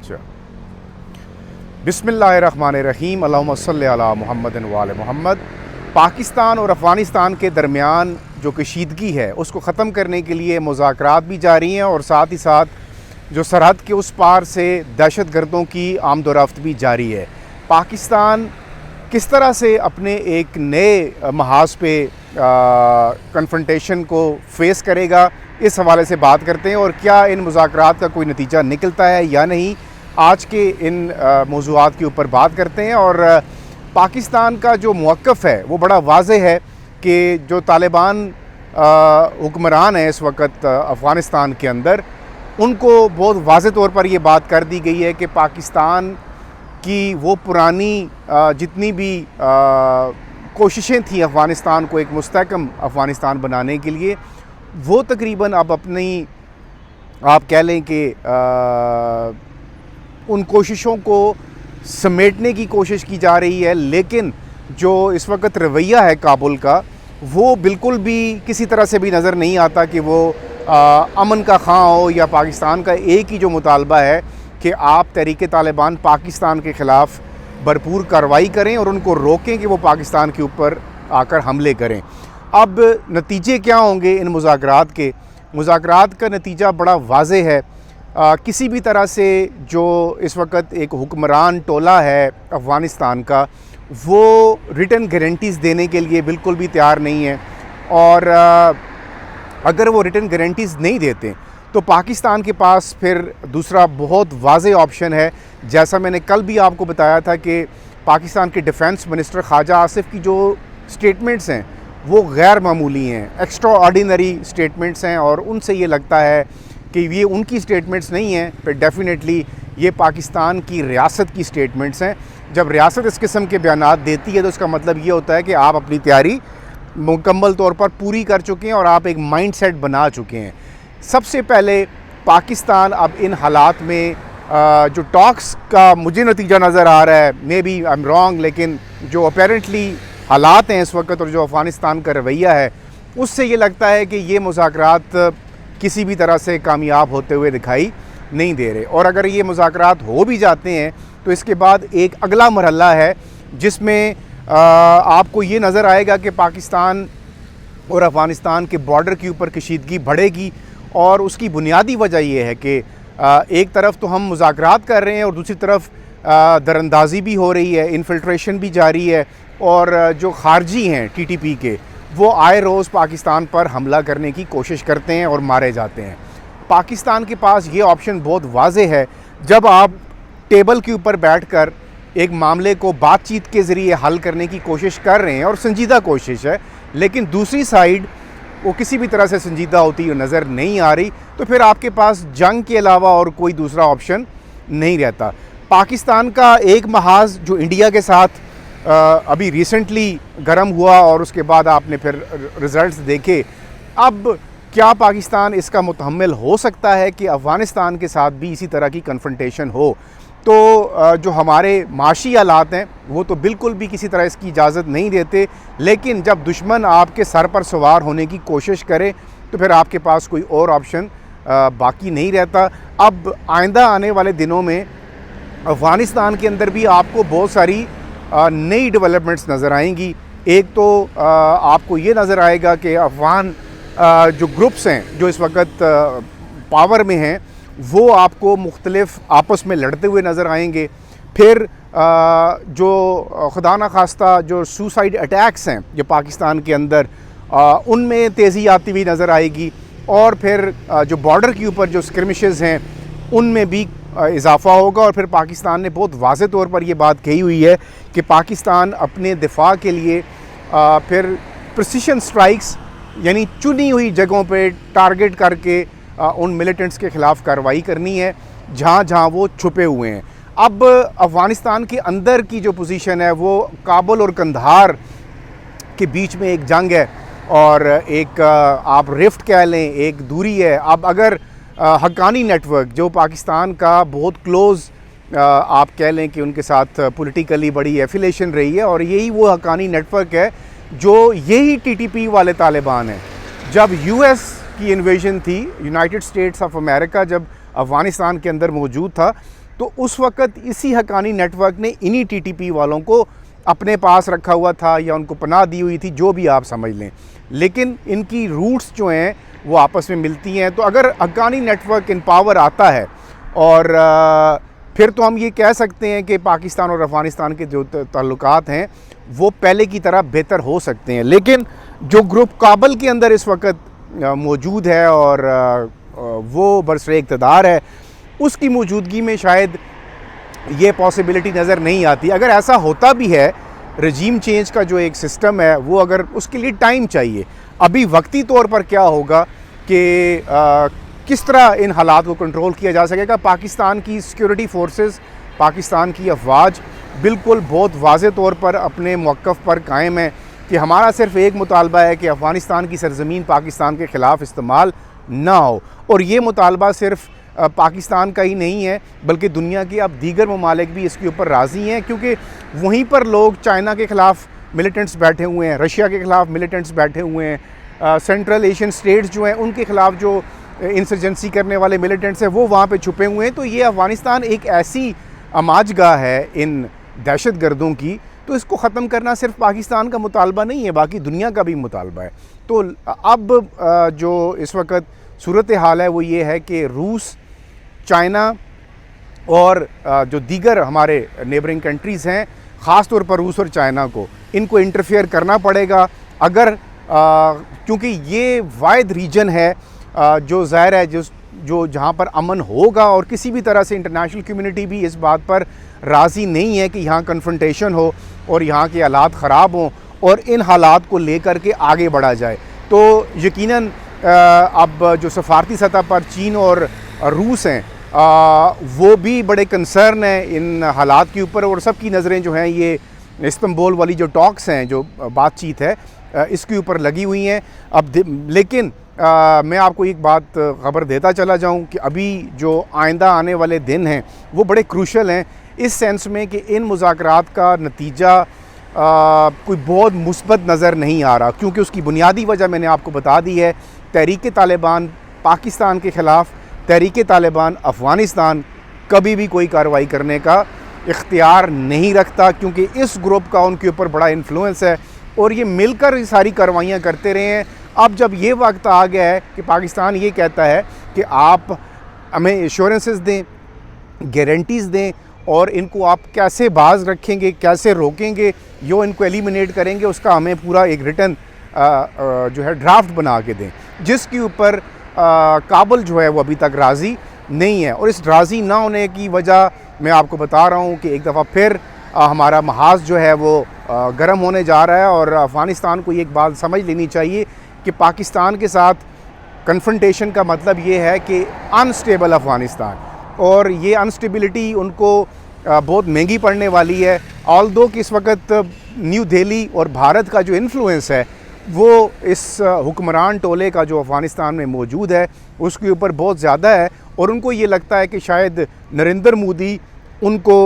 अच्छा, बिस्मिल्लाहिर्रहमानिर्रहीम, अल्लाहुम्मा सल्लि अला मुहम्मदिन व आले मुहम्मद। पाकिस्तान और अफ़गानिस्तान के दरमियान जो कशीदगी है उसको ख़त्म करने के लिए मुज़ाकरात भी जारी हैं और साथ ही साथ जो सरहद के उस पार से दहशत गर्दों की आमदोरफ्त भी जारी है। पाकिस्तान किस तरह से अपने एक नए महाज पे कन्फ्रंटेशन को फ़ेस करेगा, इस हवाले से बात करते हैं और क्या इन मुज़ाकरात का कोई नतीजा निकलता है या नहीं, आज के इन मौज़ूआत के ऊपर बात करते हैं। और पाकिस्तान का जो मौक़िफ़ है वो बड़ा वाज़ेह है कि जो तालिबान हुक्मरान हैं इस वक्त अफ़गानिस्तान के अंदर, उनको बहुत वाज़ेह तौर पर ये बात कर दी गई है कि पाकिस्तान की वो पुरानी जितनी भी कोशिशें थी अफ़गानिस्तान को एक मुस्तहकम अफ़गानिस्तान बनाने के लिए, वो तकरीबन अब अपनी आप कह लें कि उन कोशिशों को समेटने की कोशिश की जा रही है। लेकिन जो इस वक्त रवैया है काबुल का, वो बिल्कुल भी किसी तरह से भी नज़र नहीं आता कि वो अमन का ख़्वाह हो, या पाकिस्तान का एक ही जो मुतालबा है कि आप तहरीक तालिबान पाकिस्तान के ख़िलाफ़ भरपूर कार्रवाई करें और उनको रोकें कि वो पाकिस्तान के ऊपर आकर हमले करें। अब नतीजे क्या होंगे इन मुज़ाकरात के? मुज़ाकरात का नतीजा बड़ा वाज़ेह है। किसी भी तरह से जो इस वक्त एक हुक्मरान टोला है अफ़गानिस्तान का, वो रिटन गारंटीज़ देने के लिए बिल्कुल भी तैयार नहीं है। और अगर वो रिटन गारंटीज़ नहीं देते तो पाकिस्तान के पास फिर दूसरा बहुत वाज़ेह ऑप्शन है। जैसा मैंने कल भी आपको बताया था कि पाकिस्तान के डिफेंस मिनिस्टर ख्वाजा आसिफ की जो स्टेटमेंट्स हैं वो गैर मामूली हैं, एक्स्ट्रा ऑर्डिनरी स्टेटमेंट्स हैं, और उनसे ये लगता है कि ये उनकी स्टेटमेंट्स नहीं हैं, फिर डेफिनेटली ये पाकिस्तान की रियासत की स्टेटमेंट्स हैं। जब रियासत इस किस्म के बयानात देती है तो उसका मतलब ये होता है कि आप अपनी तैयारी मुकम्मल तौर पर पूरी कर चुके हैं और आप एक माइंड सेट बना चुके हैं। सबसे पहले पाकिस्तान अब इन हालात में जो टॉक्स का मुझे नतीजा नज़र आ रहा है, maybe I am wrong, लेकिन जो अपेरेंटली हालात हैं इस वक्त और जो अफ़गानिस्तान का रवैया है, उससे ये लगता है कि ये मुज़ाकरात किसी भी तरह से कामयाब होते हुए दिखाई नहीं दे रहे। और अगर ये मुज़ाकरात हो भी जाते हैं तो इसके बाद एक अगला मरहला है जिसमें आपको ये नज़र आएगा कि पाकिस्तान और अफ़गानिस्तान के बॉर्डर के ऊपर कशीदगी बढ़ेगी। और उसकी बुनियादी वजह यह है कि एक तरफ तो हम मुज़ाकरात कर रहे हैं और दूसरी तरफ दरअंदाज़ी भी हो रही है, इन्फिल्ट्रेशन भी जारी है, और जो खारजी हैं टीटीपी के, वो आए रोज़ पाकिस्तान पर हमला करने की कोशिश करते हैं और मारे जाते हैं। पाकिस्तान के पास ये ऑप्शन बहुत वाज़ेह है। जब आप टेबल के ऊपर बैठकर एक मामले को बातचीत के ज़रिए हल करने की कोशिश कर रहे हैं, और संजीदा कोशिश है, लेकिन दूसरी साइड वो किसी भी तरह से संजीदा होती हुई नज़र नहीं आ रही, तो फिर आपके पास जंग के अलावा और कोई दूसरा ऑप्शन नहीं रहता। पाकिस्तान का एक महाज जो इंडिया के साथ अभी रिसेंटली गर्म हुआ और उसके बाद आपने फिर रिज़ल्ट्स देखे, अब क्या पाकिस्तान इसका मुतहम्मिल हो सकता है कि अफ़गानिस्तान के साथ भी इसी तरह की कन्फ्रंटेशन हो? तो जो हमारे माशी हालात हैं वो तो बिल्कुल भी किसी तरह इसकी इजाज़त नहीं देते। लेकिन जब दुश्मन आपके सर पर सवार होने की कोशिश करे तो फिर आपके पास कोई और ऑप्शन बाकी नहीं रहता। अब आइंदा आने वाले दिनों में अफ़गानिस्तान के अंदर भी आपको बहुत सारी नई डेवलपमेंट्स नज़र आएंगी। एक तो आपको ये नज़र आएगा कि अफ़गान जो ग्रुप्स हैं जो इस वक्त पावर में हैं, वो आपको मुख्तलिफ आपस में लड़ते हुए नज़र आएंगे। फिर जो खुदा न खास्ता जो सुसाइड अटैक्स हैं जो पाकिस्तान के अंदर, उनमें तेज़ी आती हुई नज़र आएगी। और फिर जो बॉर्डर के ऊपर जो स्क्रिमिशेस हैं उनमें भी इजाफ़ा होगा। और फिर पाकिस्तान ने बहुत वाज़ेह तौर पर यह बात कही हुई है कि पाकिस्तान अपने दिफा के लिए फिर प्रिसिशन स्ट्राइक्स, यानी चुनी हुई जगहों पे टारगेट करके उन मिलिटेंट्स के ख़िलाफ़ कार्रवाई करनी है जहाँ जहाँ वो छुपे हुए हैं। अब अफ़गानिस्तान के अंदर की जो पोजीशन है वो काबुल और कंधार के बीच में एक जंग है, और एक आप रिफ्ट कह लें, एक दूरी है। अब अगर हक्कानी नेटवर्क जो पाकिस्तान का बहुत क्लोज़ आप कह लें कि उनके साथ पॉलिटिकली बड़ी एफिलेशन रही है, और यही वो हक्कानी नेटवर्क है जो यही टीटीपी वाले तालिबान हैं। जब यूएस की इन्वेजन थी, यूनाइटेड स्टेट्स ऑफ अमेरिका जब अफ़गानिस्तान के अंदर मौजूद था, तो उस वक़्त इसी हक्कानी नेटवर्क ने इन्हीं टीटीपी वालों को अपने पास रखा हुआ था या उनको पनाह दी हुई थी, जो भी आप समझ लें। लेकिन इनकी रूट्स जो हैं वो आपस में मिलती हैं। तो अगर हक्कानी नेटवर्क इन पावर आता है और फिर तो हम ये कह सकते हैं कि पाकिस्तान और अफ़गानिस्तान के जो ताल्लुकात हैं वो पहले की तरह बेहतर हो सकते हैं। लेकिन जो ग्रुप काबल के अंदर इस वक्त मौजूद है और वो बरसरे इक़्तिदार है, उसकी मौजूदगी में शायद ये पॉसिबिलिटी नज़र नहीं आती। अगर ऐसा होता भी है, रजीम चेंज का जो एक सिस्टम है वो अगर उसके लिए टाइम चाहिए। अभी वक्ती तौर पर क्या होगा कि किस तरह इन हालात को कंट्रोल किया जा सकेगा। पाकिस्तान की सिक्योरिटी फोर्सेस, पाकिस्तान की अफवाज बिल्कुल बहुत वाज़े तौर पर अपने मौक़िफ़ पर कायम है कि हमारा सिर्फ़ एक मुतालबा है कि अफ़गानिस्तान की सरज़मीन पाकिस्तान के ख़िलाफ़ इस्तेमाल ना हो। और ये मुतालबा सिर्फ़ पाकिस्तान का ही नहीं है बल्कि दुनिया के अब दीगर ममालिक भी इसके ऊपर राज़ी हैं, क्योंकि वहीं पर लोग चाइना के ख़िलाफ़ मिलिटेंट्स बैठे हुए हैं, रशिया के ख़िलाफ़ मिलिटेंट्स बैठे हुए हैं, सेंट्रल एशियन स्टेट्स जो हैं उनके ख़िलाफ़ जो इंसर्जेंसी करने वाले मिलिटेंट्स हैं वो वहाँ पे छुपे हुए हैं। तो ये अफ़गानिस्तान एक ऐसी अमाजगाह है इन दहशत गर्दों की, तो इसको ख़त्म करना सिर्फ पाकिस्तान का मुतालबा नहीं है, बाकी दुनिया का भी मुतालबा है। तो अब जो इस वक्त सूरत हाल है वो ये है कि रूस, चाइना और जो दीगर हमारे नेबरिंग कंट्रीज़ हैं, ख़ास तौर पर रूस और चाइना को इनको इंटरफेयर करना पड़ेगा। अगर क्योंकि ये वाहिद रीजन है जो ज़ाहिर है जो जहाँ पर अमन होगा, और किसी भी तरह से इंटरनेशनल कम्युनिटी भी इस बात पर राज़ी नहीं है कि यहाँ कन्फ्रंटेशन हो और यहाँ के हालात ख़राब हों और इन हालात को लेकर के आगे बढ़ा जाए। तो यकीनन अब जो सफारती सतह पर चीन और रूस हैं वो भी बड़े कंसर्न हैं इन हालात के ऊपर, और सबकी नज़रें जो हैं ये इस्तांबुल वाली जो टॉक्स हैं, जो बातचीत है, इसके ऊपर लगी हुई हैं। अब लेकिन मैं आपको एक बात ख़बर देता चला जाऊं कि अभी जो आइंदा आने वाले दिन हैं वो बड़े क्रूशल हैं, इस सेंस में कि इन मुज़ाकरात का नतीजा कोई बहुत मुस्बत नज़र नहीं आ रहा, क्योंकि उसकी बुनियादी वजह मैंने आपको बता दी है। तहरीक तालिबान पाकिस्तान के ख़िलाफ़, तहरीक तालिबान अफ़गानिस्तान कभी भी कोई कार्रवाई करने का इख्तियार नहीं रखता, क्योंकि इस ग्रुप का उनके ऊपर बड़ा इन्फ्लुएंस है और ये मिलकर ये सारी कार्रवाइयाँ करते रहे हैं। अब जब ये वक्त आ गया है कि पाकिस्तान ये कहता है कि आप हमें एश्योरेंसेस दें, गारंटीज़ दें, और इनको आप कैसे बाज रखेंगे, कैसे रोकेंगे, यो इनको एलिमिनेट करेंगे, उसका हमें पूरा एक रिटन जो है ड्राफ्ट बना के दें, जिसके ऊपर काबुल जो है वो अभी तक राज़ी नहीं है। और इस राज़ी ना होने की वजह मैं आपको बता रहा हूँ कि एक दफ़ा फिर हमारा महाज जो है वो गर्म होने जा रहा है। और अफ़गानिस्तान को एक बात समझ लेनी चाहिए कि पाकिस्तान के साथ कन्फ्रंटेशन का मतलब ये है कि अनस्टेबल अफ़गानिस्तान, और ये अनस्टेबिलिटी उनको बहुत महंगी पड़ने वाली है। ऑल्दो कि इस वक्त न्यू दिल्ली और भारत का जो इन्फ्लुएंस है वो इस हुक्मरान टोले का जो अफ़गानिस्तान में मौजूद है उसके ऊपर बहुत ज़्यादा है, और उनको ये लगता है कि शायद नरेंद्र मोदी उनको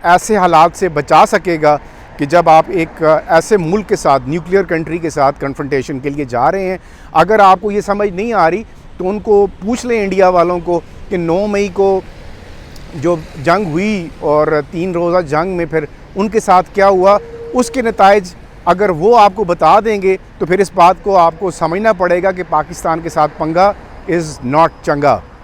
ऐसे हालात से बचा सकेगा कि जब आप एक ऐसे मुल्क के साथ, न्यूक्लियर कंट्री के साथ कन्फ्रंटेशन के लिए जा रहे हैं। अगर आपको ये समझ नहीं आ रही तो उनको पूछ लें, इंडिया वालों को, कि 9 मई को जो जंग हुई और 3 रोज़ा जंग में फिर उनके साथ क्या हुआ, उसके नताइज अगर वो आपको बता देंगे तो फिर इस बात को आपको समझना पड़ेगा कि पाकिस्तान के साथ पंगा इज़ नॉट चंगा।